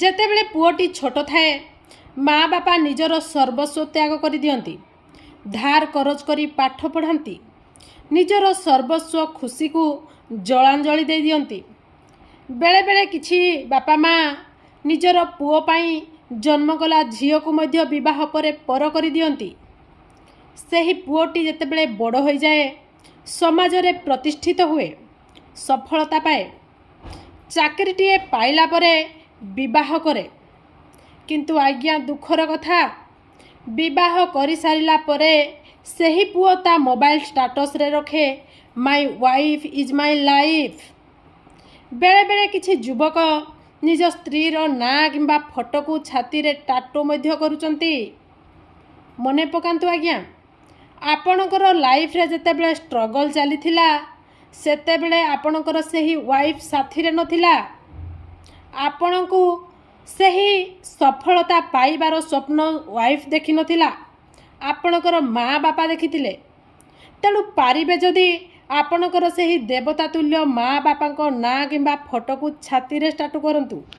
ଯେତେବେଳେ ପୁଅଟି ଛୋଟ ଥାଏ ମା ବାପା ନିଜର ସର୍ବସ୍ୱ ତ୍ୟାଗ କରିଦିଅନ୍ତି, ଧାର କରଜ କରି ପାଠ ପଢ଼ାନ୍ତି, ନିଜର ସର୍ବସ୍ୱ ଖୁସିକୁ ଜଳାଞ୍ଜଳି ଦେଇଦିଅନ୍ତି। ବେଳେବେଳେ କିଛି ବାପା ମା ନିଜର ପୁଅ ପାଇଁ ଜନ୍ମଗଲା ଝିଅକୁ ମଧ୍ୟ ବିବାହ ପରେ ପର କରିଦିଅନ୍ତି। ସେହି ପୁଅଟି ଯେତେବେଳେ ବଡ଼ ହୋଇଯାଏ, ସମାଜରେ ପ୍ରତିଷ୍ଠିତ ହୁଏ, ସଫଳତା ପାଏ, ଚାକିରିଟିଏ ପାଇଲା ପରେ ବିବାହ କରେ। କିନ୍ତୁ ଆଜ୍ଞା ଦୁଃଖର କଥା, ବିବାହ କରିସାରିଲା ପରେ ସେହି ପୁଅ ତା ମୋବାଇଲ ଷ୍ଟାଟସରେ ରଖେ ମାଇ ୱାଇଫ୍ ଇଜ୍ ମାଇ ଲାଇଫ୍। ବେଳେବେଳେ କିଛି ଯୁବକ ନିଜ ସ୍ତ୍ରୀର ନାଁ କିମ୍ବା ଫଟୋକୁ ଛାତିରେ ଟାଟୁ ମଧ୍ୟ କରୁଛନ୍ତି। ମନେ ପକାନ୍ତୁ ଆଜ୍ଞା, ଆପଣଙ୍କର ଲାଇଫରେ ଯେତେବେଳେ ଷ୍ଟ୍ରଗଲ୍ ଚାଲିଥିଲା ସେତେବେଳେ ଆପଣଙ୍କର ସେହି ୱାଇଫ୍ ସାଥିରେ ନଥିଲା। ଆପଣଙ୍କୁ ସେହି ସଫଳତା ପାଇବାର ସ୍ୱପ୍ନ ୱାଇଫ୍ ଦେଖିନଥିଲା, ଆପଣଙ୍କର ମା ବାପା ଦେଖିଥିଲେ। ତେଣୁ ପାରିବେ ଯଦି ଆପଣଙ୍କର ସେହି ଦେବତା ତୁଲ୍ୟ ମା ବାପାଙ୍କ ନାଁ କିମ୍ବା ଫଟୋକୁ ଛାତିରେ ଟାଟୁ କରନ୍ତୁ।